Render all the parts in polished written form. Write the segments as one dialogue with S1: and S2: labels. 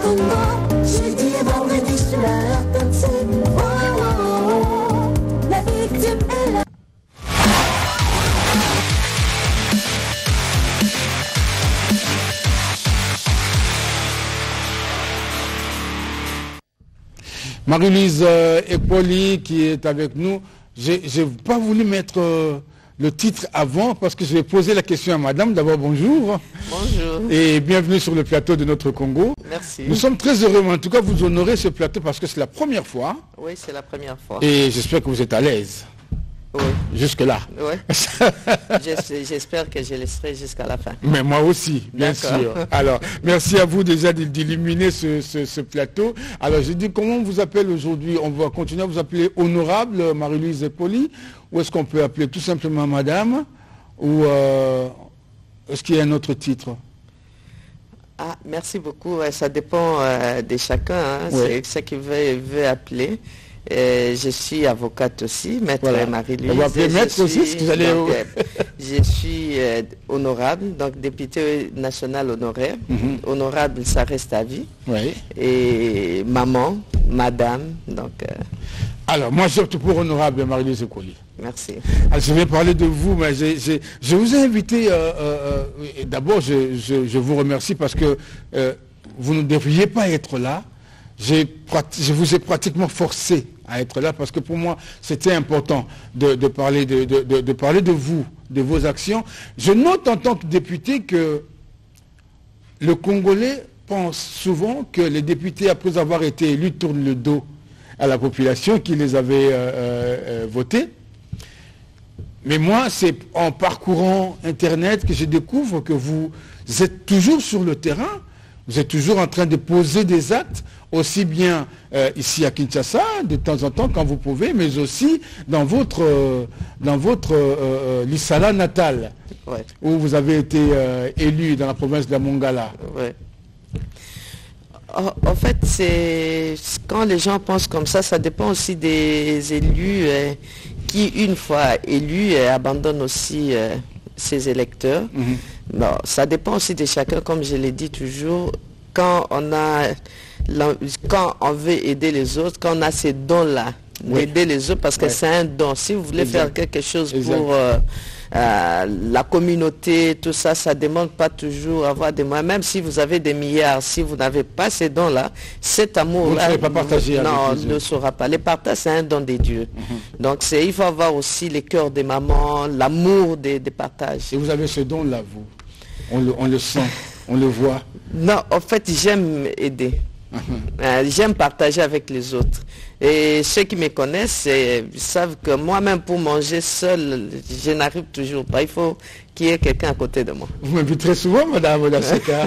S1: Congo, jeudi et vendredi, je suis là à danser. Oh, oh, oh, oh. La victime est là.
S2: Marie-Louise Epoli qui est avec nous. J'ai pas voulu mettre le titre avant parce que je vais poser la question à madame. D'abord, bonjour.
S3: Bonjour.
S2: Et bienvenue sur le plateau de notre Congo.
S3: Merci.
S2: Nous sommes très heureux, en tout cas, vous honorer ce plateau parce que c'est la première fois.
S3: Oui, c'est la première fois.
S2: Et j'espère que vous êtes à l'aise.
S3: Oui.
S2: Jusque-là.
S3: Oui. J'espère que je le serai jusqu'à la fin.
S2: Mais moi aussi, bien sûr. Alors, merci à vous déjà d'illuminer ce plateau. Alors, j'ai dit, comment on vous appelle aujourd'hui? On va continuer à vous appeler Honorable Marie-Louise Epoli, ou est-ce qu'on peut appeler tout simplement Madame, ou est-ce qu'il y a un autre titre?
S3: Ah, merci beaucoup. Ça dépend de chacun. Hein.
S2: Oui.
S3: C'est ce qu'il veut appeler. Je suis avocate aussi, maître
S2: Voilà.
S3: Marie-Louise.
S2: On va appeler maître aussi, ce que vous allez...
S3: Donc, je suis honorable, donc député national honoraire. Honorable, ça reste à vie.
S2: Oui.
S3: Et maman, madame, donc...
S2: Alors, moi, surtout pour Honorable Marie-Louise Epoli.
S3: Merci.
S2: Alors, je vais parler de vous, mais je vous ai invité, d'abord, je vous remercie parce que vous ne devriez pas être là. Je vous ai pratiquement forcé à être là parce que pour moi, c'était important de parler de vous, de vos actions. Je note en tant que député que le Congolais pense souvent que les députés, après avoir été élus, tournent le dos à la population qui les avait votés. Mais moi, c'est en parcourant Internet que je découvre que vous êtes toujours sur le terrain, vous êtes toujours en train de poser des actes, aussi bien ici à Kinshasa, de temps en temps quand vous pouvez, mais aussi dans votre Lissala natal,
S3: Ouais.
S2: où vous avez été élu dans la province de la Mongala.
S3: Ouais. En fait, c'est quand les gens pensent comme ça dépend aussi des élus qui, une fois élus, abandonnent aussi ses électeurs. Bon, ça dépend aussi de chacun, comme je l'ai dit toujours. Quand on veut aider les autres, quand on a ces dons-là, d'aider les autres, parce que c'est un don. Si vous voulez faire quelque chose pour la communauté, tout ça, ça ne demande pas toujours avoir des moyens. Même si vous avez des milliards, si vous n'avez pas ces dons-là, cet amour-là,
S2: Vous ne serez pas partagé avec
S3: non,
S2: les
S3: ne sera pas. Les partages, c'est un don des dieux. Donc, il faut avoir aussi les cœurs des mamans, l'amour des partages.
S2: Et vous avez ce don-là, vous. On le sent, on le voit.
S3: Non, en fait, j'aime aider. J'aime partager avec les autres. Et ceux qui me connaissent savent que moi-même, pour manger seul, je n'arrive toujours pas. Il faut qu'il y ait quelqu'un à côté de moi.
S2: Vous m'invitez souvent, madame Lasseka.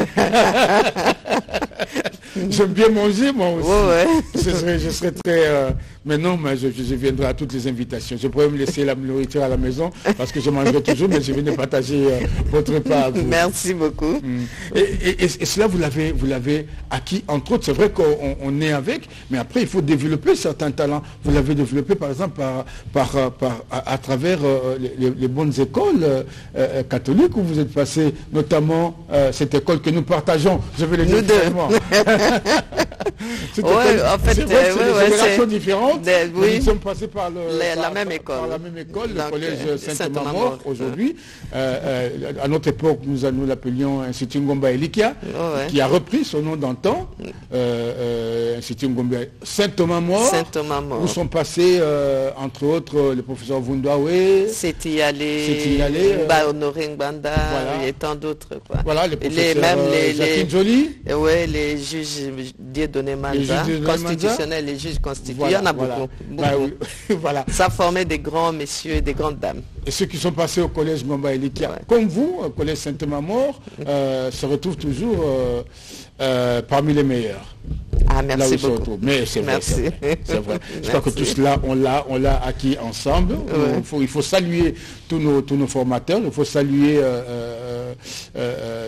S2: J'aime bien manger, moi aussi.
S3: Ouais.
S2: Je serais très... mais non, mais je viendrai à toutes les invitations. Je pourrais me laisser la nourriture à la maison parce que je mangerai toujours, mais je viens de partager votre repas à vous.
S3: Merci beaucoup.
S2: Et cela, vous l'avez acquis, entre autres. C'est vrai qu'on est avec, mais après, il faut développer certains talents. Vous l'avez développé, par exemple, à travers les bonnes écoles catholiques où vous êtes passé, notamment cette école que nous partageons. Je vais le dire clairement.
S3: En fait,
S2: c'est vrai que c'est des générations différentes.
S3: Oui.
S2: Nous sommes passés par
S3: la même école.
S2: Par la même école, le
S3: Donc,
S2: collège Sainte-Mamour aujourd'hui. À notre époque, nous l'appelions Institut Ngomba Elikia, qui a repris son nom d'antan. Institut Ngomba Saint-Thomas-Mort, où sont passés, entre autres, le professeur Vundawe,
S3: Setiale, Honoré Ngbanda, et tant d'autres.
S2: Voilà, les professeurs Jacqueline Joly.
S3: Oui, les juges Dieudonné Manza, constitutionnels, les juges constitués. Il y en a beaucoup.
S2: Voilà.
S3: Ça formait des grands messieurs et des grandes dames.
S2: Et ceux qui sont passés au collège Ngomba Elikia, comme vous, au collège Saint-Thomas-Mort, se retrouvent toujours parmi les meilleurs.
S3: Ah, merci beaucoup.
S2: Mais c'est vrai, c'est vrai. Je crois que tout cela, on l'a acquis ensemble. Il faut saluer tous nos formateurs, il faut saluer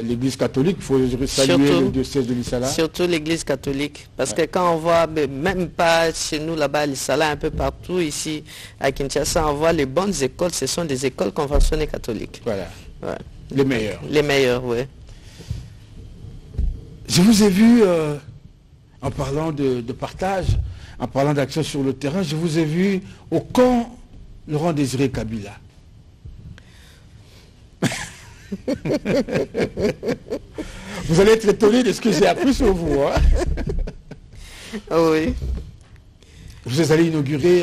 S2: l'Église catholique, il faut saluer le diocèse de Lissala.
S3: Surtout l'Église catholique, parce que quand on voit, même pas chez nous là-bas à Lissala, un peu partout ici à Kinshasa, on voit les bonnes écoles, ce sont des écoles conventionnées catholiques.
S2: Voilà, les meilleurs.
S3: Les meilleurs, oui.
S2: Je vous ai vu en parlant de partage, en parlant d'action sur le terrain, je vous ai vu au camp Laurent Désiré Kabila. Vous allez être étonné de ce que j'ai appris sur vous. Hein?
S3: Oui.
S2: Vous êtes allé inaugurer...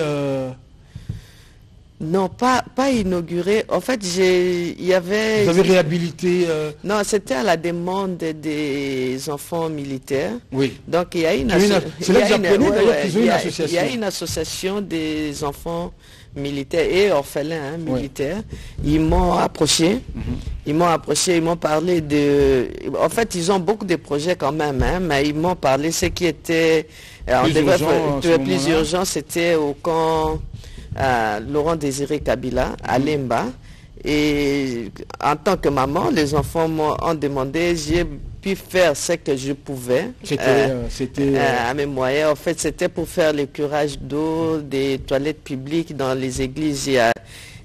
S3: Non, pas inauguré. En fait, il y avait...
S2: Vous avez réhabilité...
S3: Non, c'était à la demande des enfants militaires.
S2: Oui.
S3: Donc, il y a une association des enfants militaires et orphelins militaires. Ils m'ont approché. Ils m'ont parlé de... En fait, ils ont beaucoup de projets quand même, hein, mais ils m'ont parlé ce qui était... plus urgent, c'était au camp Laurent Désiré Kabila, à Lemba. Et en tant que maman, les enfants m'ont demandé, j'ai pu faire ce que je pouvais à mes moyens. En fait, c'était pour faire le curage d'eau, des toilettes publiques dans les églises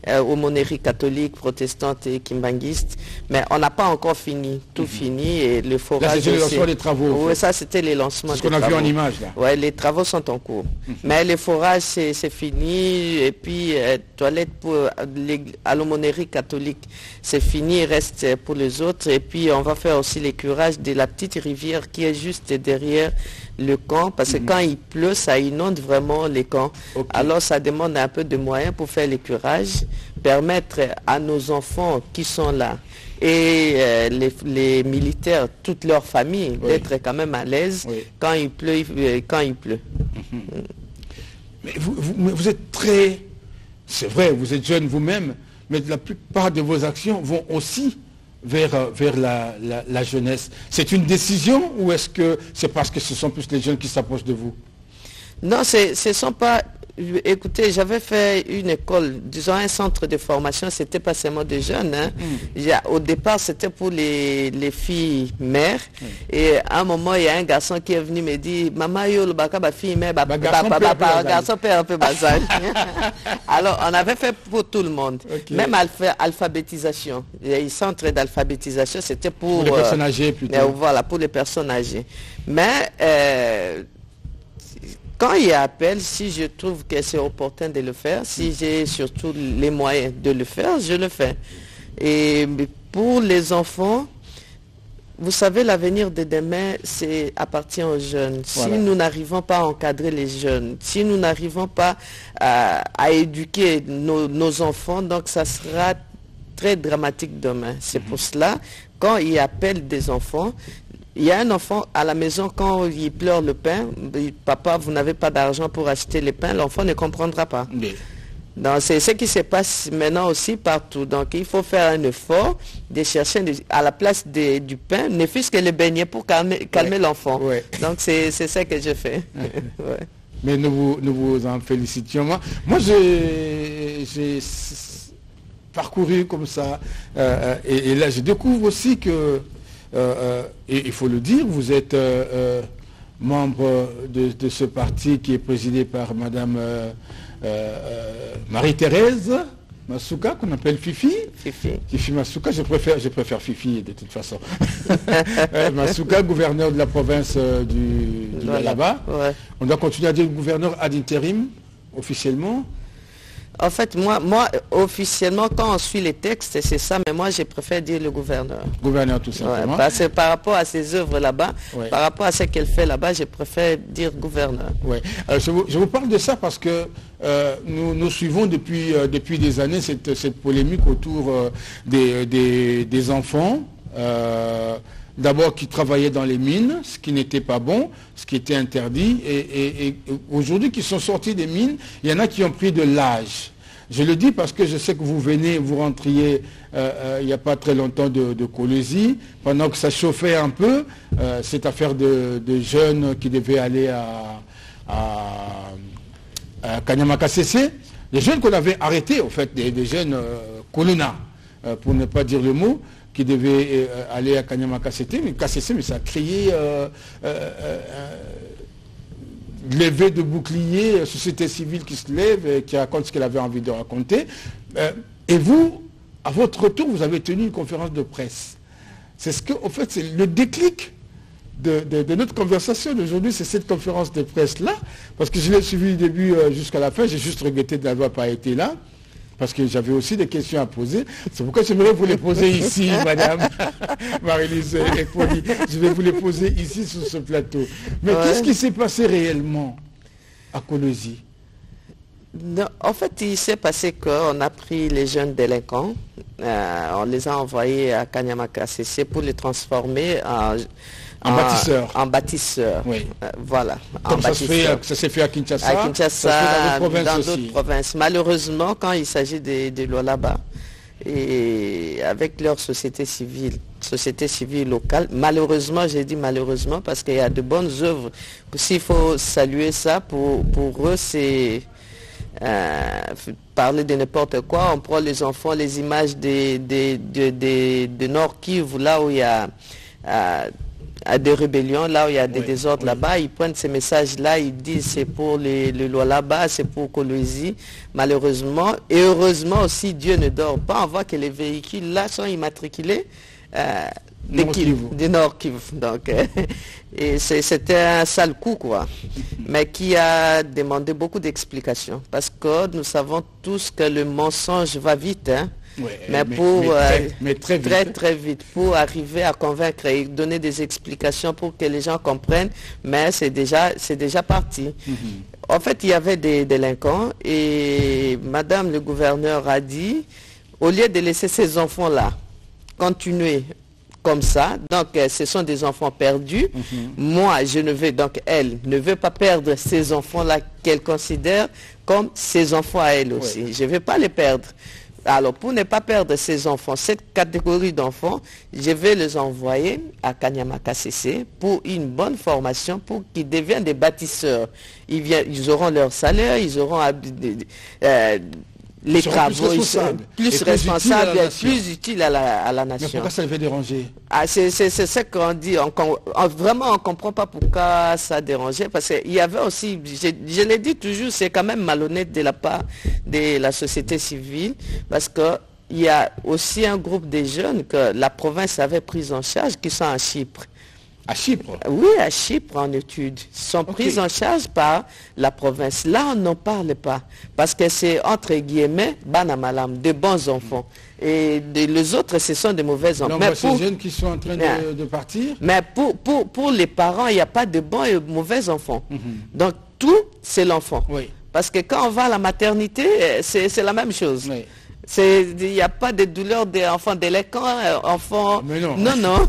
S3: aumôneries catholiques, protestantes et kimbanguistes. Mais on n'a pas encore fini, tout fini. Et le forage
S2: c'était le lancement des travaux.
S3: Oui, ça c'était les lancements des travaux.
S2: C'est ce qu'on a vu en image là.
S3: Oui, les travaux sont en cours. Mais le forage c'est fini. Et puis toilettes à l'aumônerie catholique, c'est fini. Il reste pour les autres. Et puis on va faire aussi les curages de la petite rivière qui est juste derrière le camp, parce que quand il pleut, ça inonde vraiment les camps. Okay. Alors ça demande un peu de moyens pour faire les curages, permettre à nos enfants qui sont là et les militaires, toute leur famille, d'être quand même à l'aise quand il pleut.
S2: Mais vous êtes très... C'est vrai, vous êtes jeune vous-même, mais la plupart de vos actions vont aussi vers la jeunesse. C'est une décision ou est-ce que c'est parce que ce sont plus les jeunes qui s'approchent de vous?
S3: Non, ce ne sont pas... Écoutez, j'avais fait une école, disons un centre de formation, c'était pas seulement des jeunes. Hein. Au départ, c'était pour les filles mères. Et à un moment, il y a un garçon qui est venu me dire, maman, yo, le baka, fille mère, garçon père un peu bazar. Alors, on avait fait pour tout le monde. Okay. Même alphabétisation. Les centres d'alphabétisation, c'était pour les
S2: personnes âgées plutôt.
S3: Voilà, pour les personnes âgées. Mais quand il y a appel, si je trouve que c'est opportun de le faire, si j'ai surtout les moyens de le faire, je le fais. Et pour les enfants, vous savez, l'avenir de demain, c'est appartient aux jeunes. Voilà. Si nous n'arrivons pas à encadrer les jeunes, si nous n'arrivons pas à éduquer nos enfants, donc ça sera très dramatique demain. C'est pour cela, quand il y a appel des enfants, il y a un enfant à la maison, quand il pleure le pain, papa, vous n'avez pas d'argent pour acheter le pain, l'enfant ne comprendra pas. Oui. Donc c'est ce qui se passe maintenant aussi partout. Donc il faut faire un effort de chercher à la place du pain, ne fût-ce que le beignet pour calmer l'enfant. Ouais. Donc c'est ça que je fais. Ouais.
S2: Mais nous vous en félicitions. Moi j'ai parcouru comme ça. Et là je découvre aussi que et il faut le dire, vous êtes membre de ce parti qui est présidé par Madame Marie-Thérèse Masuka, qu'on appelle Fifi. Fifi Masuka, je préfère Fifi de toute façon. Masuka, gouverneur de la province du Lualaba. Ouais. On doit continuer à dire gouverneur ad interim, officiellement.
S3: En fait, moi, officiellement, quand on suit les textes, c'est ça, mais moi, je préfère dire le gouverneur.
S2: Gouverneur, tout simplement.
S3: Ouais, parce que par rapport à ses œuvres là-bas, par rapport à ce qu'elle fait là-bas, je préfère dire gouverneur.
S2: Ouais. Je vous parle de ça parce que nous suivons depuis des années cette polémique autour des enfants. D'abord qui travaillaient dans les mines, ce qui n'était pas bon, ce qui était interdit, et aujourd'hui qui sont sortis des mines, il y en a qui ont pris de l'âge. Je le dis parce que je sais que vous rentriez il n'y a pas très longtemps de Kolwezi, pendant que ça chauffait un peu, cette affaire de jeunes qui devaient aller à Kanyama-Kasese, les jeunes qu'on avait arrêtés, en fait, des jeunes Kolona, pour ne pas dire le mot, qui devait aller à Kanyama-Kasese, mais ça a créé levée de boucliers, société civile qui se lève et qui raconte ce qu'elle avait envie de raconter. Et vous, à votre retour, vous avez tenu une conférence de presse. C'est ce que, en fait, c'est le déclic de notre conversation d'aujourd'hui, c'est cette conférence de presse-là, parce que je l'ai suivi du début jusqu'à la fin, j'ai juste regretté de n'avoir pas été là, parce que j'avais aussi des questions à poser. C'est pourquoi j'aimerais vous les poser ici, Madame Marie-Lise Ekpoli. Je vais vous les poser ici sur ce plateau. Mais qu'est-ce qui s'est passé réellement à Kolosi?
S3: Non, en fait, il s'est passé qu'on a pris les jeunes délinquants, on les a envoyés à Kanyama-KCC pour les transformer en bâtisseurs.
S2: Oui.
S3: Voilà.
S2: Comme ça s'est fait à Kinshasa.
S3: À Kinshasa, dans d'autres
S2: aussi.
S3: provinces. Malheureusement, quand il s'agit des Lualaba, et avec leur société civile locale, malheureusement, j'ai dit malheureusement, parce qu'il y a de bonnes œuvres. S'il faut saluer ça, pour eux, c'est... parler de n'importe quoi, on prend les enfants, les images de Nord Kivu, là où il y a des rébellions, là où il y a des désordres là-bas, ils prennent ces messages-là, ils disent c'est pour les lois là-bas, c'est pour Kolosi, malheureusement, et heureusement aussi, Dieu ne dort pas, on voit que les véhicules là sont immatriculés du Nord Kivu. Donc, et c'était un sale coup, quoi. Mais qui a demandé beaucoup d'explications. Parce que nous savons tous que le mensonge va vite, hein.
S2: Mais
S3: très vite, pour arriver à convaincre et donner des explications pour que les gens comprennent, mais c'est déjà parti. En fait, il y avait des délinquants et Madame le gouverneur a dit, au lieu de laisser ces enfants-là continuer comme ça, donc ce sont des enfants perdus. Moi, elle ne veut pas perdre ces enfants-là qu'elle considère comme ses enfants à elle aussi. Je ne vais pas les perdre. Alors, pour ne pas perdre ces enfants, cette catégorie d'enfants, je vais les envoyer à Kanyama-KCC pour une bonne formation, pour qu'ils deviennent des bâtisseurs. Ils auront leur salaire, ils auront les travaux, plus responsables et plus utiles à la nation.
S2: Mais pourquoi ça devait déranger?
S3: C'est ce qu'on dit. Vraiment, on ne comprend pas pourquoi ça dérangeait. Parce qu'il y avait aussi, je l'ai dit toujours, c'est quand même malhonnête de la part de la société civile. Parce qu'il y a aussi un groupe de jeunes que la province avait pris en charge qui sont à Chypre.
S2: À Chypre?
S3: Oui, à Chypre en études. Ils sont pris en charge par la province. Là, on n'en parle pas. Parce que c'est, entre guillemets, banamalam, de bons enfants. Et les autres, ce sont de mauvais enfants.
S2: Mais ces jeunes qui sont en train de partir?
S3: Mais pour les parents, il n'y a pas de bons et mauvais enfants. Donc, tout, c'est l'enfant.
S2: Oui.
S3: Parce que quand on va à la maternité, c'est la même chose.
S2: Oui.
S3: Il n'y a pas de douleur des enfants délinquants, enfants...
S2: Mais non.
S3: Non.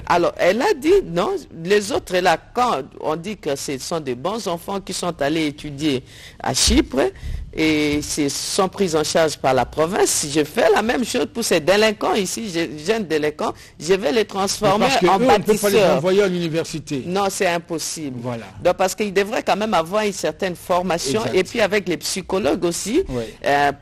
S3: Alors, elle a dit, non, les autres, là, quand on dit que ce sont des bons enfants qui sont allés étudier à Chypre, et sont pris en charge par la province, si je fais la même chose pour ces délinquants ici, jeunes délinquants, je vais les transformer en bâtisseurs.
S2: On ne peut pas les envoyer à l'université.
S3: Non, c'est impossible.
S2: Voilà.
S3: Donc, parce qu'ils devraient quand même avoir une certaine formation, et puis avec les psychologues aussi,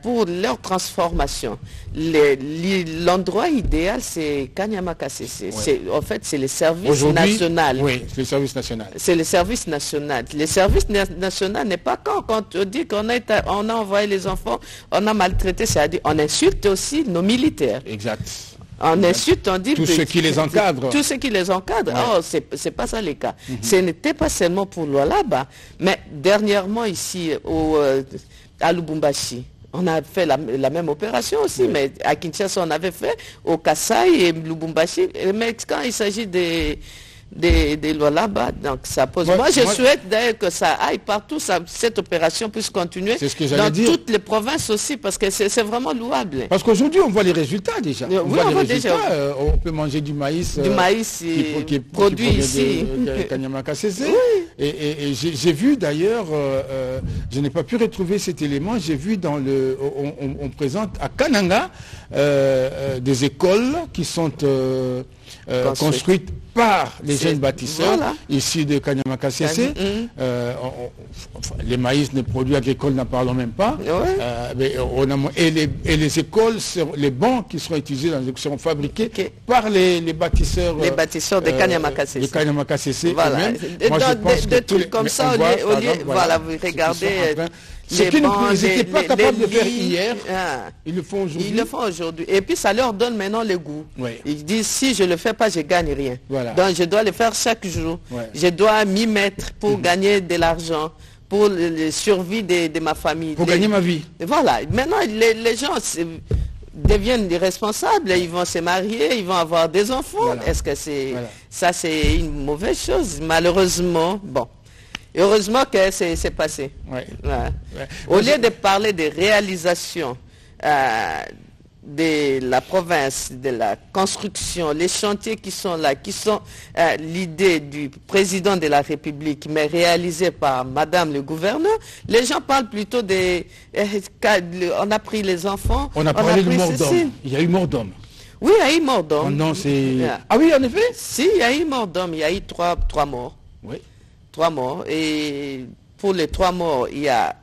S3: pour leur transformation. L'endroit idéal, c'est Kanyama-KCC. En fait, c'est le service national.
S2: Oui, c'est le service national.
S3: C'est le service national. Le service national n'est pas quand on dit qu'on a envoyé les enfants, on a maltraité, c'est-à-dire on insulte aussi nos militaires.
S2: Exact.
S3: On insulte, on dit...
S2: Tous ceux qui les encadrent.
S3: Tous ceux qui les encadrent. Oh, c'est pas ça le cas. Ce n'était pas seulement pour Lualaba, mais dernièrement ici, à Lubumbashi, on a fait la même opération aussi, mais à Kinshasa, on avait fait au Kasaï et Lubumbashi. Mais quand il s'agit des lois là-bas, donc ça pose... Moi, je souhaite d'ailleurs que ça aille partout, cette opération puisse continuer dans toutes les provinces aussi, parce que c'est vraiment louable.
S2: Parce qu'aujourd'hui, on voit les résultats déjà.
S3: On voit déjà.
S2: On peut manger du maïs.
S3: Qui produit ici.
S2: Kanyama-KCC. Et j'ai vu d'ailleurs, je n'ai pas pu retrouver cet élément, j'ai vu on présente à Kananga des écoles qui sont construites par les jeunes bâtisseurs ici de Kanyama-KCC. Les maïs, les produits agricoles, n'en parlons même pas. Et les écoles, les bancs qui seront utilisés seront fabriqués par les bâtisseurs.
S3: Les bâtisseurs de Kanyama-KCC.
S2: De Kanyama-KCC
S3: voilà.
S2: eux-mêmes. Moi, je pense
S3: des trucs comme ça, voilà, vous regardez
S2: Ce qu'ils n'étaient pas capables de faire hier, ils le font aujourd'hui.
S3: Ils le font aujourd'hui. Et puis ça leur donne maintenant le goût.
S2: Ouais.
S3: Ils disent, si je ne le fais pas, je ne gagne rien.
S2: Voilà.
S3: Donc je dois le faire chaque jour.
S2: Ouais.
S3: Je dois m'y mettre pour gagner de l'argent, pour la survie de ma famille.
S2: Pour gagner ma vie.
S3: Voilà. Maintenant, les gens deviennent des responsables, ils vont se marier, ils vont avoir des enfants.
S2: Voilà.
S3: Est-ce que ça c'est une mauvaise chose? Malheureusement, bon. Heureusement que c'est passé.
S2: Ouais.
S3: Ouais.
S2: Ouais.
S3: Au lieu de parler des réalisations de la province, de la construction, les chantiers qui sont là, qui sont l'idée du président de la République, mais réalisés par Madame le gouverneur, les gens parlent plutôt des... on a pris les enfants,
S2: on a parlé de mort d'homme. Il y a eu mort d'homme.
S3: Oui, il y a eu mort d'homme.
S2: Oh non, c'est... Ah oui, en effet?
S3: Si, il y a eu mort d'homme, il y a eu trois morts.
S2: Oui.
S3: 3 morts. Et pour les 3 morts, il y a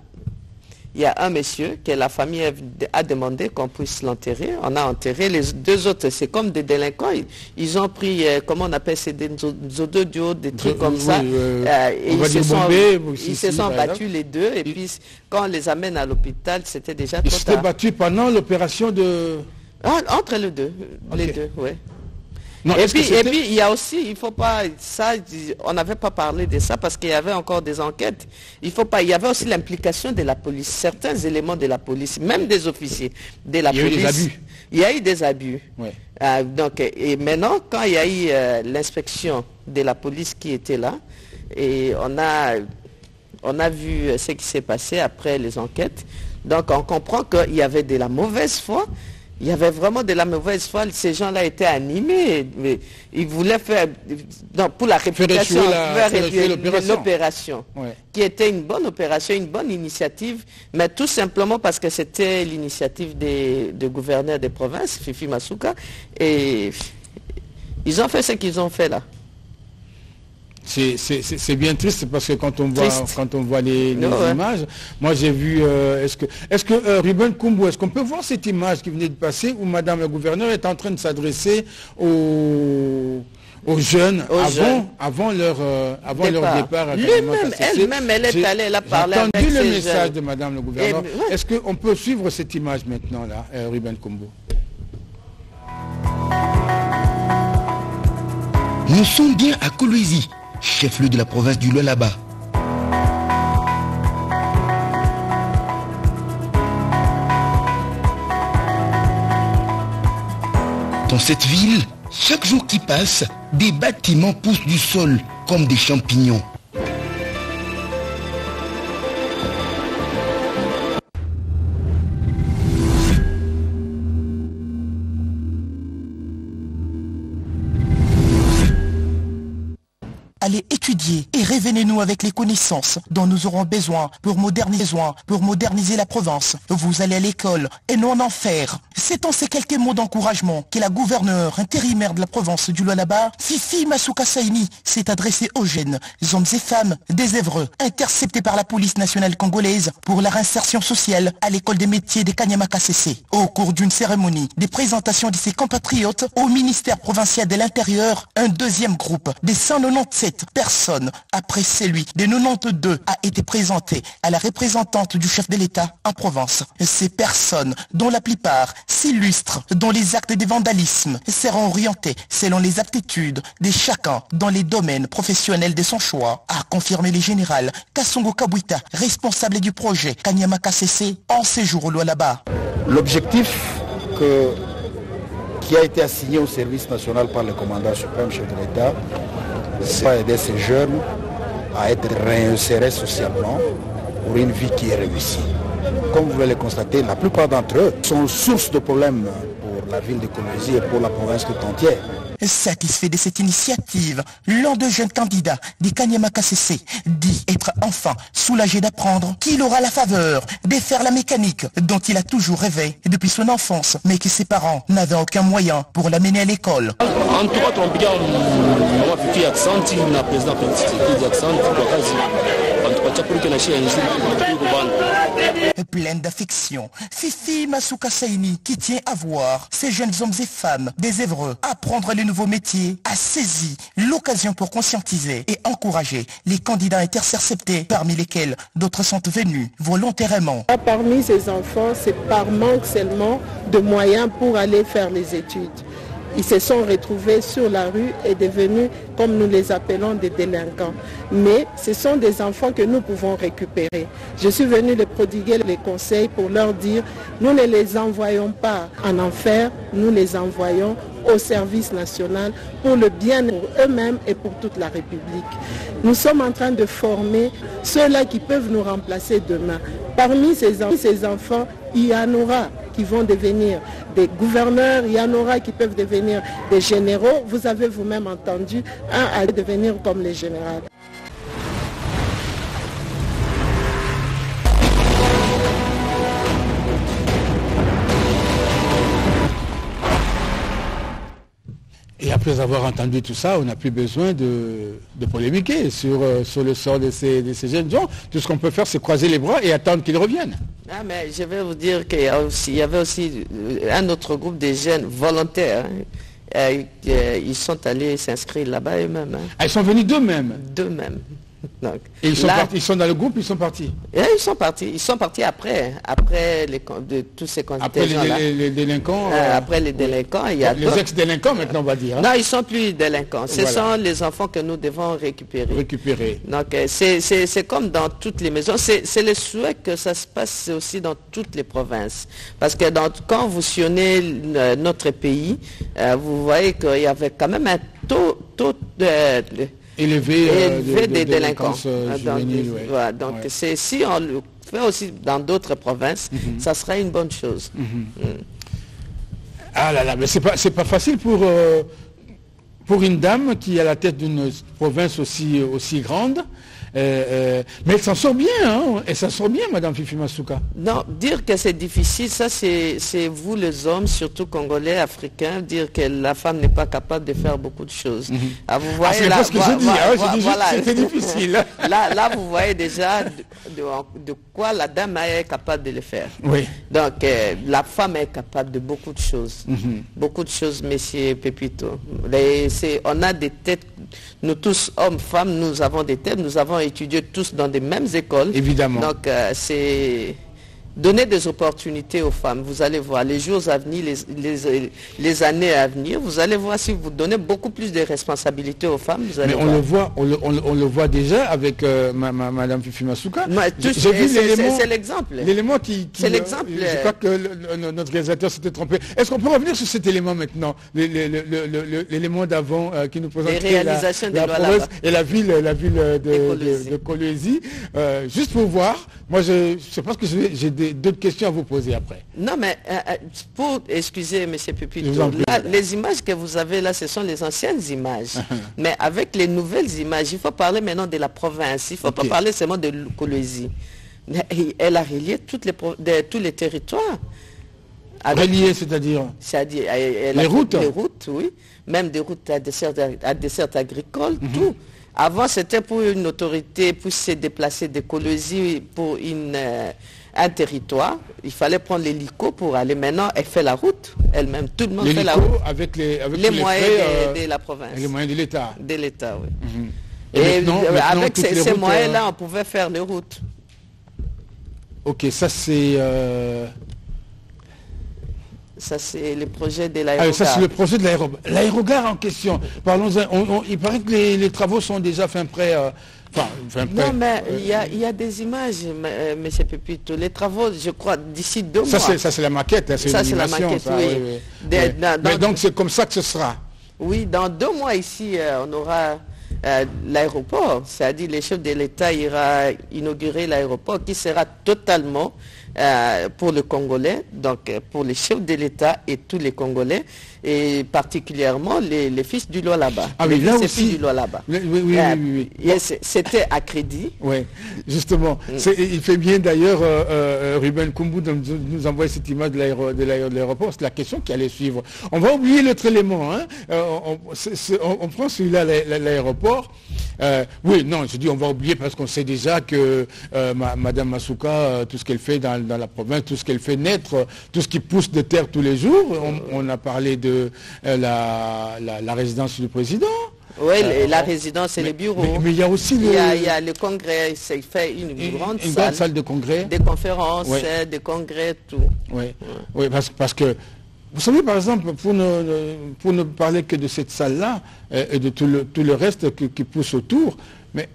S3: un monsieur que la famille a demandé qu'on puisse l'enterrer. On a enterré. Les 2 autres, c'est comme des délinquants. Ils ont pris, comment on appelle, c'est des zododio, des trucs comme ça. Et ils se sont battus les 2. Et puis, quand on les amène à l'hôpital, c'était déjà trop tard.
S2: Ils s'étaient battus pendant l'opération de...
S3: Entre les 2. Okay. Les 2, oui.
S2: Non,
S3: et puis il y a aussi, il faut pas, ça, on n'avait pas parlé de ça parce qu'il y avait encore des enquêtes. Il y avait aussi l'implication de la police, certains éléments de la police, même des officiers de la police.
S2: Il y a eu des abus.
S3: Il y a eu des abus.
S2: Ouais.
S3: Donc, et maintenant, quand il y a eu l'inspection de la police qui était là, et on a vu ce qui s'est passé après les enquêtes. Donc on comprend qu'il y avait de la mauvaise foi. Il y avait vraiment de la mauvaise foi. Ces gens-là étaient animés. Mais ils voulaient faire, pour la réputation, l'opération, qui était une bonne opération, une bonne initiative, mais tout simplement parce que c'était l'initiative des gouverneurs des provinces, Fifi Masuka, et ils ont fait ce qu'ils ont fait là.
S2: C'est bien triste parce que quand on voit les images, moi j'ai vu, est-ce que Ruben Kumbu, est-ce qu'on peut voir cette image qui venait de passer où Madame la gouverneure est en train de s'adresser aux jeunes avant leur départ à
S3: elle-même, elle est allée, elle a parlé avec
S2: ces jeunes. J'ai entendu le message
S3: jeunes.
S2: de Madame le gouverneur. Est-ce qu'on peut suivre cette image maintenant là, Ruben Kumbu?
S4: Nous sommes bien à Kolwezi, chef-lieu de la province du Lualaba. Dans cette ville, chaque jour qui passe, des bâtiments poussent du sol comme des champignons.
S5: Allez étudier et révénez-nous avec les connaissances dont nous aurons besoin pour moderniser la province. Vous allez à l'école et non en enfer. C'est en ces quelques mots d'encouragement que la gouverneure intérimaire de la province du Lualaba, Fifi Masuka Saini, s'est adressée aux jeunes, hommes et femmes des Évreux, interceptés par la police nationale congolaise pour leur insertion sociale à l'école des métiers de Kanyama-Kasese. Au cours d'une cérémonie de présentation de ses compatriotes au ministère provincial de l'Intérieur, un deuxième groupe de 197 personnes après celui de 92 a été présenté à la représentante du chef de l'État en province. Ces personnes, dont la plupart s'illustrent dans les actes de vandalisme, seront orientées selon les aptitudes de chacun dans les domaines professionnels de son choix, a confirmé le général Kassongo Kabwita, responsable du projet Kanyama-Kasese en séjour au Lualaba.
S6: L'objectif qui a été assigné au service national par le commandant suprême chef de l'État, c'est pas aider ces jeunes à être réinsérés socialement pour une vie qui est réussie. Comme vous pouvez le constater, la plupart d'entre eux sont source de problèmes pour la ville de Kolwezi et pour la province tout entière.
S5: Satisfait de cette initiative, l'un des jeunes candidats du Kanyama-Kasese dit être enfin soulagé d'apprendre qu'il aura la faveur de faire la mécanique dont il a toujours rêvé depuis son enfance, mais que ses parents n'avaient aucun moyen pour l'amener à l'école. Pleine d'affection, Fifi Masuka Saini, qui tient à voir ces jeunes hommes et femmes des Évreux apprendre les nouveaux métiers, a saisi l'occasion pour conscientiser et encourager les candidats intercercés acceptés, parmi lesquels d'autres sont venus volontairement.
S7: Parmi ces enfants, c'est par manque seulement de moyens pour aller faire les études. Ils se sont retrouvés sur la rue et devenus, comme nous les appelons, des délinquants. Mais ce sont des enfants que nous pouvons récupérer. Je suis venu les prodiguer les conseils pour leur dire, nous ne les envoyons pas en enfer, nous les envoyons au service national pour le bien pour eux-mêmes et pour toute la République. Nous sommes en train de former ceux-là qui peuvent nous remplacer demain. Parmi ces enfants, il y en aura qui vont devenir des gouverneurs, il y en aura qui peuvent devenir des généraux. Vous avez vous-même entendu, un allait devenir comme les généraux.
S2: Et après avoir entendu tout ça, on n'a plus besoin de polémiquer sur le sort de ces jeunes gens. Tout ce qu'on peut faire, c'est croiser les bras et attendre qu'ils reviennent.
S3: Ah, mais je vais vous dire qu'il y avait aussi un autre groupe de jeunes volontaires. Ils sont allés s'inscrire là-bas eux-mêmes.
S2: Ah, ils sont venus d'eux-mêmes.
S3: D'eux-mêmes. Donc,
S2: et ils sont dans le groupe, ils sont partis.
S3: Et ils sont partis après de tous ces contingents-là.
S2: Après les délinquants.
S3: Après les délinquants, il y a
S2: les ex-délinquants maintenant, on va dire. Hein.
S3: Non, ils sont plus délinquants. Ce sont les enfants que nous devons récupérer. Donc c'est comme dans toutes les maisons. C'est le souhait que ça se passe aussi dans toutes les provinces. Parce que quand vous sillonnez notre pays, vous voyez qu'il y avait quand même un taux élevé des délinquants juvéniles. Voilà, donc si on le fait aussi dans d'autres provinces, ça sera une bonne chose.
S2: Ah là là, mais c'est pas facile pour une dame qui est à la tête d'une province aussi grande. Mais elle s'en sort bien, hein. Elle s'en sort bien, Madame Fifi Masuka.
S3: Non, dire que c'est difficile, ça c'est vous les hommes, surtout congolais, africains, dire que la femme n'est pas capable de faire beaucoup de choses.
S2: Ah, vous voyez, c'est pas ce que je dis, voilà, c'était difficile.
S3: Là, vous voyez déjà de quoi la dame est capable de le faire.
S2: Oui.
S3: Donc, la femme est capable de beaucoup de choses. Beaucoup de choses, Monsieur Pepito. On a des têtes, nous tous, hommes, femmes, nous avons des têtes, nous avons étudié tous dans des mêmes écoles.
S2: Évidemment.
S3: Donc, c'est donner des opportunités aux femmes. Vous allez voir les jours à venir, les années à venir, vous allez voir si vous donnez beaucoup plus de responsabilités aux femmes. Vous allez
S2: voir. On le voit déjà avec Madame Fifi Masuka.
S3: C'est l'exemple.
S2: L'élément qui
S3: c'est l'exemple.
S2: Je crois que notre réalisateur s'était trompé. Est-ce qu'on peut revenir sur cet élément maintenant, l'élément d'avant qui nous présente la province et la ville de Kolwezi, juste pour voir. Moi, je pense que j'ai d'autres questions à vous poser après.
S3: Non, mais excusez, M. Pepito, les images que vous avez là, ce sont les anciennes images. Mais avec les nouvelles images, il faut parler maintenant de la province. Il ne faut pas parler seulement de Kolwezi. Elle a relié tous les territoires.
S2: Relié, c'est-à-dire
S3: les routes. Les routes, oui. Même des routes à dessert agricole, tout. Avant, c'était pour une autorité, pour se déplacer de Kolwezi pour un territoire. Il fallait prendre l'hélico pour aller. Maintenant, elle fait la route elle-même. Tout le monde fait la route.
S2: Avec les
S3: moyens de la province.
S2: Et les moyens de l'État.
S3: De l'État, oui. Et maintenant, avec ces moyens-là, on pouvait faire les routes.
S2: Ok, ça c'est...
S3: Ça, c'est le projet de l'aérogare.
S2: Ça, c'est le projet de l'aérogare. L'aérogare en question, parlons-en. Il paraît que les travaux sont déjà fin prêts.
S3: Non, mais il y a des images, M. Pepito. Les travaux, je crois, d'ici 2 mois.
S2: Ça, c'est la maquette. Hein,
S3: ça, c'est la maquette, oui.
S2: Mais donc, c'est comme ça que ce sera.
S3: Oui, dans 2 mois ici, on aura l'aéroport. C'est-à-dire, le chef de l'État ira inaugurer l'aéroport qui sera totalement pour le Congolais, donc pour les chefs de l'État et tous les Congolais, et particulièrement les fils du Lualaba.
S2: Ah oui, là aussi.
S3: Du Lualaba.
S2: Oui.
S3: C'était à crédit.
S2: Oui, justement. Il fait bien d'ailleurs, Ruben Kumbu, de nous envoyer cette image de l'aéroport. C'est la question qui allait suivre. On va oublier l'autre élément. Hein. On prend celui-là, l'aéroport. Oui, non, je dis on va oublier parce qu'on sait déjà que Madame Masuka, tout ce qu'elle fait dans la province, tout ce qu'elle fait naître, tout ce qui pousse de terre tous les jours. On a parlé de la résidence du président.
S3: Oui, la résidence et les bureaux.
S2: Mais il y a aussi
S3: il y a le congrès, il fait une grande
S2: salle de congrès.
S3: Des conférences, des congrès, tout.
S2: Oui, parce que, vous savez, par exemple, pour ne parler que de cette salle-là et de tout le reste qui pousse autour, mais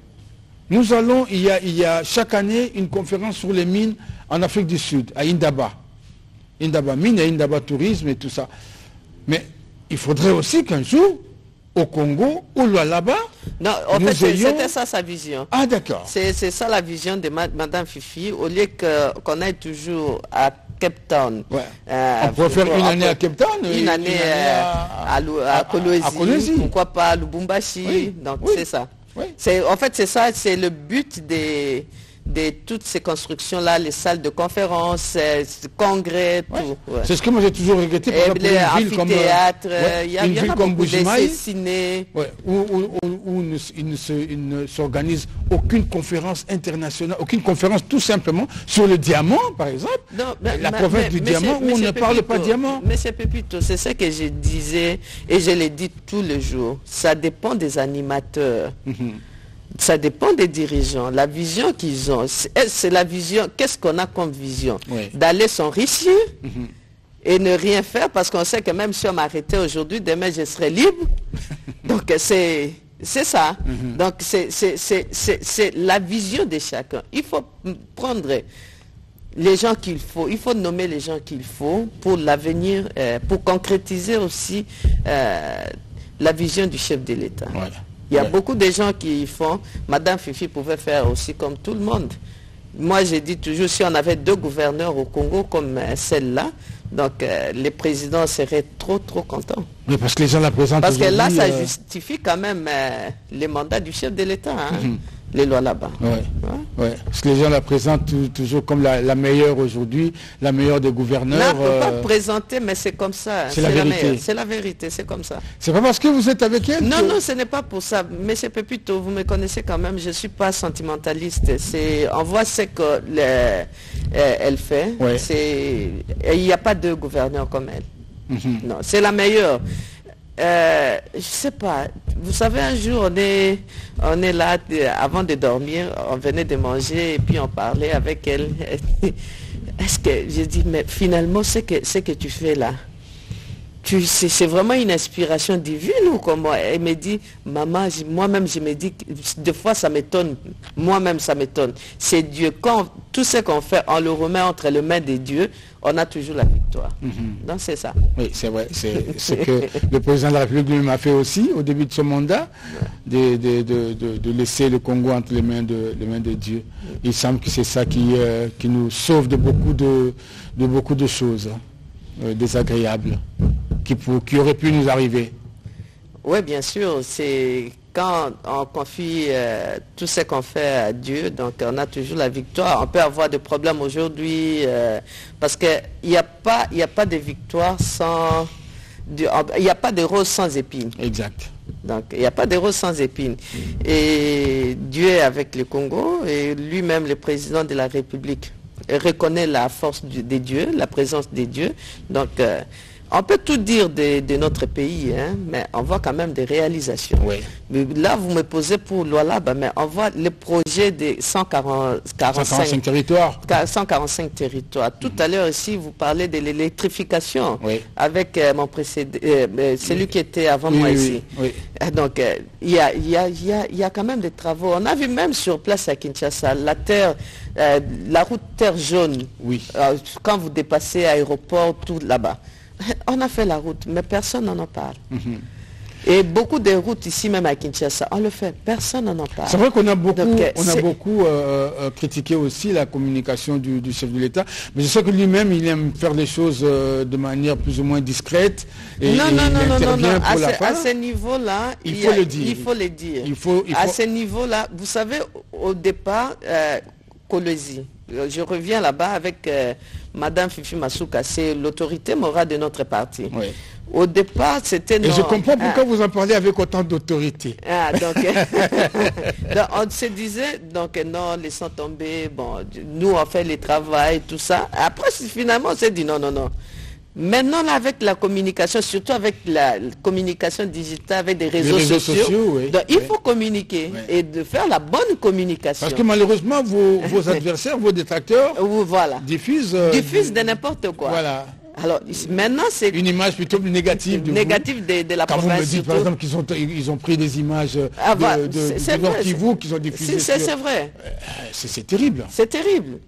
S2: nous allons, il y a chaque année une conférence sur les mines en Afrique du Sud, à Indaba. Indaba Mine et Indaba Tourisme et tout ça. Mais il faudrait aussi qu'un jour, au Congo, ou là-bas,
S3: non, en fait, c'était ça sa vision.
S2: Ah, d'accord.
S3: C'est ça la vision de Madame Fifi, au lieu qu'on aille toujours à Cape Town.
S2: On pourrait faire une année à Cape Town,
S3: une année à Kolwezi, pourquoi pas à Lubumbashi. Donc c'est ça. En fait, c'est ça, c'est le but de toutes ces constructions-là, les salles de conférences, congrès, tout.
S2: C'est ce que moi j'ai toujours regretté, par exemple, une ville comme
S3: une ville comme Bujimaï,
S2: où il ne s'organise aucune conférence internationale, aucune conférence tout simplement sur le diamant, par exemple, la province du diamant, où on ne parle pas diamant.
S3: Mais c'est Pépito, c'est ce que je disais, et je l'ai dit tous les jours, ça dépend des animateurs. Ça dépend des dirigeants, la vision qu'ils ont. C'est la vision, qu'est-ce qu'on a comme vision? D'aller s'enrichir et ne rien faire, parce qu'on sait que même si on m'arrêtait aujourd'hui, demain je serai libre. Donc c'est ça. Donc c'est la vision de chacun. Il faut prendre les gens qu'il faut, il faut nommer les gens qu'il faut pour l'avenir, pour concrétiser aussi la vision du chef de l'État. Il y a beaucoup de gens qui font, Madame Fifi pouvait faire aussi comme tout le monde. Moi, j'ai dit toujours, si on avait 2 gouverneurs au Congo comme celle-là, donc les présidents seraient trop contents.
S2: Mais parce que les gens la présentent.
S3: Parce que là, ça justifie quand même les mandats du chef de l'État, les lois là-bas.
S2: Parce que les gens la présentent toujours comme la meilleure aujourd'hui, la meilleure des gouverneurs.
S3: Non, on ne peut pas présenter, mais c'est comme ça.
S2: C'est la vérité.
S3: C'est la vérité, c'est comme ça.
S2: C'est pas parce que vous êtes avec elle?
S3: Non, ce n'est pas pour ça. Mais c'est Pépito, vous me connaissez quand même, je ne suis pas sentimentaliste. On voit ce qu'elle fait. Il n'y a pas de gouverneur comme elle. Non, c'est la meilleure. Je sais pas, vous savez, un jour on est là avant de dormir, on venait de manger et puis on parlait avec elle. Est-ce que j'ai dit, mais finalement ce que tu fais là, c'est vraiment une inspiration divine ou comment? Elle me dit, maman, moi-même je me dis, des fois ça m'étonne, moi-même ça m'étonne. C'est Dieu, quand tout ce qu'on fait, on le remet entre les mains de Dieu, on a toujours la victoire. Donc c'est ça.
S2: Oui, c'est vrai. C'est ce que le président de la République lui a fait aussi au début de son mandat, de laisser le Congo entre les mains de Dieu. Il semble que c'est ça qui nous sauve de beaucoup de choses désagréables qui auraient pu nous arriver.
S3: Oui, bien sûr. C'est quand on confie tout ce qu'on fait à Dieu, donc on a toujours la victoire. On peut avoir des problèmes aujourd'hui parce qu'il n'y a pas de victoire sans... Il n'y a pas de rose sans épines.
S2: Exact.
S3: Donc il n'y a pas de rose sans épines. Et Dieu est avec le Congo et lui-même, le président de la République, reconnaît la force des dieux, la présence des dieux. Donc on peut tout dire de notre pays, mais on voit quand même des réalisations. Mais là, vous me posez pour Lualaba, mais on voit le projet des 145
S2: territoires.
S3: 145 territoires. Tout à l'heure ici, vous parlez de l'électrification avec mon précédent, celui qui était avant moi ici. Donc, il y a quand même des travaux. On a vu même sur place à Kinshasa, la route terre jaune. Quand vous dépassez l'aéroport, tout là-bas. On a fait la route, mais personne n'en en parle. Et beaucoup de routes ici, même à Kinshasa, on le fait, personne n'en en parle.
S2: C'est vrai qu'on a beaucoup critiqué aussi la communication du chef de l'État, mais je sais que lui-même, il aime faire les choses de manière plus ou moins discrète. Et
S3: non.
S2: À
S3: ce niveau-là,
S2: il faut le dire.
S3: Il faut le dire.
S2: Il
S3: à ce niveau-là, vous savez, au départ, Kolwezi, je reviens là-bas avec Madame Fifi Masuka, c'est l'autorité morale de notre parti. Au départ, c'était...
S2: Et je comprends pourquoi vous en parlez avec autant d'autorité.
S3: Donc, on se disait, donc non, laissons tomber, bon, nous on fait le travail, tout ça. Après, finalement, on s'est dit non. Maintenant, là, avec la communication, surtout avec la communication digitale, avec des réseaux sociaux,
S2: oui.
S3: donc, il faut communiquer et de faire la bonne communication.
S2: Parce que malheureusement, vos adversaires, vos détracteurs,
S3: voilà,
S2: diffusent
S3: de n'importe quoi.
S2: Voilà.
S3: Alors, maintenant, c'est
S2: une image plutôt négative de
S3: la
S2: quand
S3: province.
S2: Vous me dites, par exemple, qu'ils ont pris des images de Nord Kivu qu'ils ont diffusées.
S3: C'est vrai.
S2: C'est terrible.
S3: C'est terrible.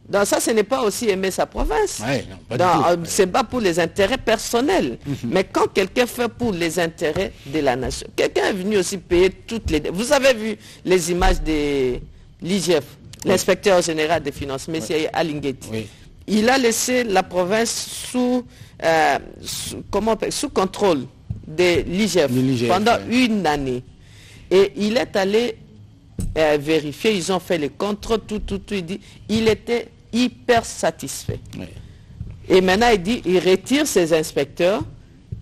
S3: Donc ça, ce n'est pas aussi aimer sa province.
S2: Ouais, non,
S3: c'est pas pour les intérêts personnels. Mais quand quelqu'un fait pour les intérêts de la nation, quelqu'un est venu aussi payer toutes les... Vous avez vu les images de l'IGF, l'inspecteur général des finances, M. Alingeti. Oui. Il a laissé la province sous contrôle de l'IGF pendant une année. Et il est allé vérifier, ils ont fait les contrôles, tout, il dit, il était hyper satisfait. Oui. Et maintenant, il dit, il retire ses inspecteurs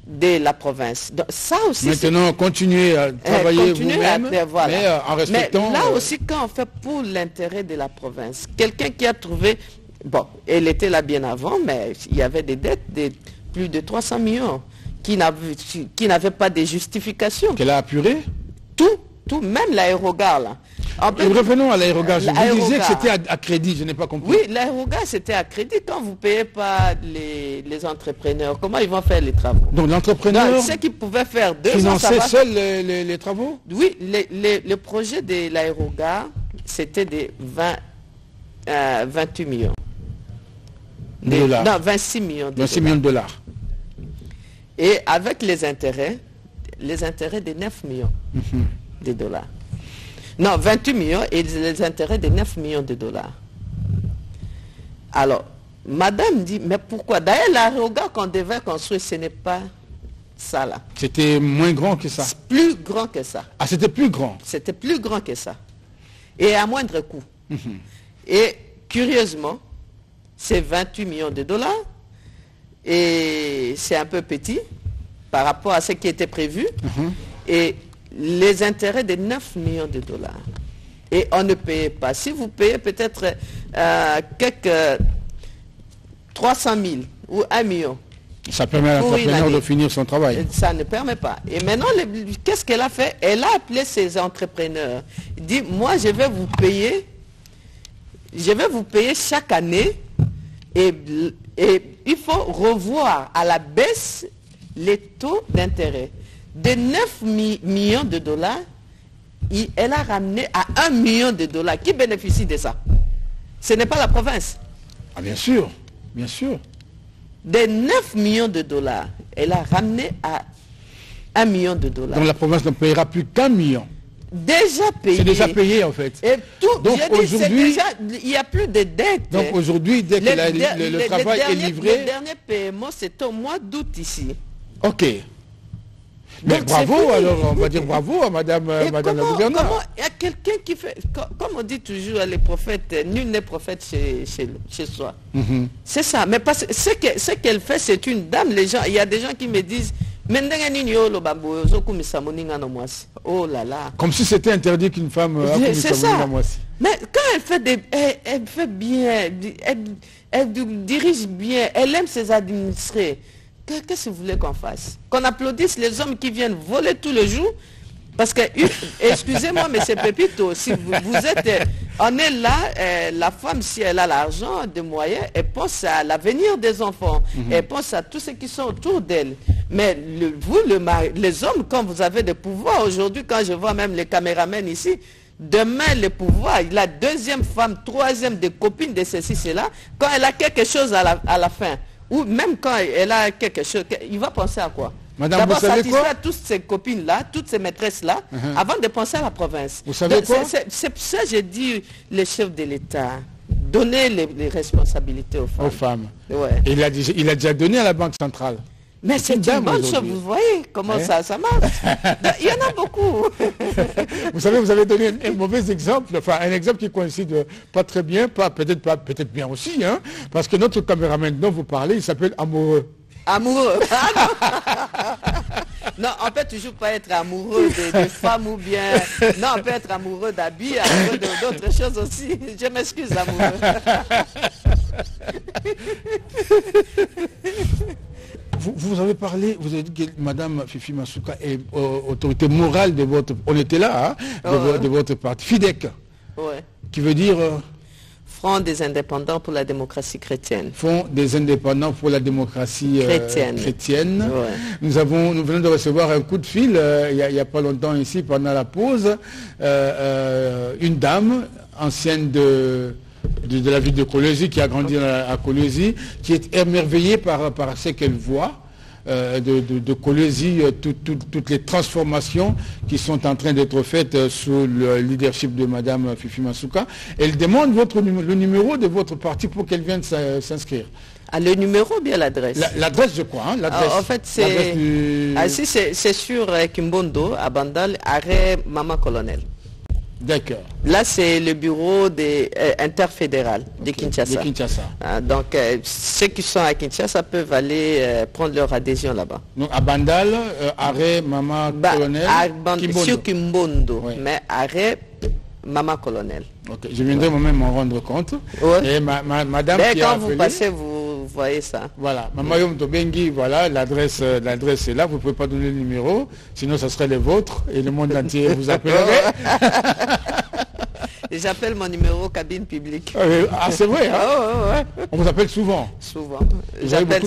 S3: de la province. Donc, ça aussi,
S2: maintenant, continuez à travailler vous-même,
S3: voilà.
S2: mais en respectant...
S3: Mais là aussi, quand on fait pour l'intérêt de la province, quelqu'un qui a trouvé... Bon, elle était là bien avant, mais il y avait des dettes de plus de 300 millions qui n'avaient pas de justification.
S2: Qu'elle a apuré?
S3: Tout, même l'aérogare là.
S2: Revenons à l'aérogare. Vous disiez que c'était à crédit, je n'ai pas compris.
S3: Oui, l'aérogare c'était à crédit. Quand vous ne payez pas les entrepreneurs, comment ils vont faire les travaux?
S2: Donc l'entrepreneur...
S3: Ce qu'ils pouvaient faire 2 ans,
S2: financer seul les travaux?
S3: Oui, le projet de l'aérogare, c'était de 28 millions.
S2: $.
S3: Non, 26 millions de
S2: 26 millions de dollars.
S3: Et avec les intérêts de 9 millions de dollars. Non, 28 millions et les intérêts de 9 millions de dollars. Alors, madame dit, mais pourquoi? D'ailleurs, l'aérogare qu'on devait construire, ce n'est pas ça là.
S2: C'était moins grand que ça?
S3: Plus grand que ça.
S2: Ah, c'était plus grand?
S3: C'était plus grand que ça. Et à moindre coût. Et curieusement, c'est 28 millions de dollars et c'est un peu petit par rapport à ce qui était prévu et les intérêts de 9 millions de dollars. Et on ne payait pas. Si vous payez peut-être quelques 300 000 ou 1 million.
S2: Ça permet à l'entrepreneur de finir son travail.
S3: Ça ne permet pas. Et maintenant, qu'est-ce qu'elle a fait? Elle a appelé ses entrepreneurs. Elle dit, moi je vais vous payer chaque année. Et il faut revoir à la baisse les taux d'intérêt. De 9 millions de dollars, elle a ramené à 1 million de dollars. Qui bénéficie de ça? Ce n'est pas la province.
S2: Ah, bien sûr, bien sûr.
S3: De 9 millions de dollars, elle a ramené à 1 million de dollars.
S2: Donc la province ne payera plus qu'1 million.
S3: Déjà payé.
S2: C'est déjà payé en fait.
S3: Et tout,
S2: donc aujourd'hui,
S3: il n'y a plus de dettes.
S2: Donc aujourd'hui, dès que le travail est livré...
S3: Le dernier paiement, c'est au mois d'août ici.
S2: Ok. Mais donc, bravo, alors on va dire bravo à madame la gouverneure.
S3: Comment il y a quelqu'un qui fait, comme on dit toujours, les prophètes, nul n'est prophète chez soi. C'est ça. Mais parce que ce qu'elle fait, c'est une dame. Il y a des gens qui me disent, oh là là.
S2: Comme si c'était interdit qu'une femme
S3: c'est ça. Mais quand elle fait elle fait bien, elle dirige bien, elle aime ses administrés. Qu'est-ce que vous voulez qu'on fasse? Qu'on applaudisse les hommes qui viennent voler tous les jours? Parce que, excusez-moi, mais c'est Pépito, si vous êtes, on est là, la femme, si elle a l'argent, des moyens, elle pense à l'avenir des enfants, elle pense à tous ceux qui sont autour d'elle. Mais les hommes, quand vous avez des pouvoirs, aujourd'hui, quand je vois même les caméramans ici, demain, le pouvoir, la deuxième femme, troisième des copines de ceci, cela, quand elle a quelque chose à la fin, ou même quand elle a quelque chose, il va penser à quoi?
S2: D'abord,
S3: satisfaire toutes ces copines-là, toutes ces maîtresses-là, avant de penser à la province.
S2: Vous savez quoi?
S3: C'est pour ça que j'ai dit, les chefs de l'État, donner les responsabilités aux femmes.
S2: Ouais. Il a déjà donné à la Banque centrale.
S3: Mais c'est une bonne chose, vous voyez comment ça marche. Il y en a beaucoup.
S2: Vous savez, vous avez donné un mauvais exemple, enfin un exemple qui coïncide pas très bien, peut-être bien aussi, hein, parce que notre caméraman dont vous parlez, il s'appelle Amoureux.
S3: Amoureux. Non, on peut toujours pas être amoureux de femmes ou bien... Non, on peut être amoureux d'habits, amoureux d'autres choses aussi. Je m'excuse, amoureux.
S2: vous avez parlé, vous avez dit que Madame Fifi Masuka est autorité morale de votre... On était là, hein, de votre parti. FIDEC, qui veut dire...
S3: Front des indépendants pour la démocratie chrétienne.
S2: Front des indépendants pour la démocratie chrétienne.
S3: Ouais.
S2: Nous venons de recevoir un coup de fil il n'y a pas longtemps ici, pendant la pause. Une dame ancienne de la ville de Kolwezi, qui a grandi à Kolwezi, qui est émerveillée par ce qu'elle voit. De Kolwezi, toutes les transformations qui sont en train d'être faites sous le leadership de Madame Fifi Masuka. Elle demande le numéro de votre parti pour qu'elle vienne s'inscrire.
S3: Ah, le numéro ou bien l'adresse?
S2: L'adresse, je crois. Hein,
S3: en fait, c'est sur Kimbondo, à Bandal, arrêt Maman Colonel.
S2: D'accord.
S3: Là, c'est le bureau interfédéral de Kinshasa. Donc, ceux qui sont à Kinshasa peuvent aller prendre leur adhésion là-bas.
S2: Donc, à Bandal, arrêt Maman Colonel,
S3: sur Kimbondo, mais arrêt Maman Colonel.
S2: Okay. Je viendrai moi-même m'en rendre compte. Ouais. Et madame qui
S3: quand
S2: a
S3: vous
S2: appelé,
S3: passez, vous voyez ça.
S2: Voilà. Maman Yom Tobengi, voilà, l'adresse est là. Vous ne pouvez pas donner le numéro, sinon ça serait le vôtre et le monde entier vous appellerait.
S3: J'appelle mon numéro cabine publique.
S2: Ah, c'est vrai, hein?
S3: Ouais.
S2: On vous appelle souvent.
S3: Souvent.
S2: J'appelle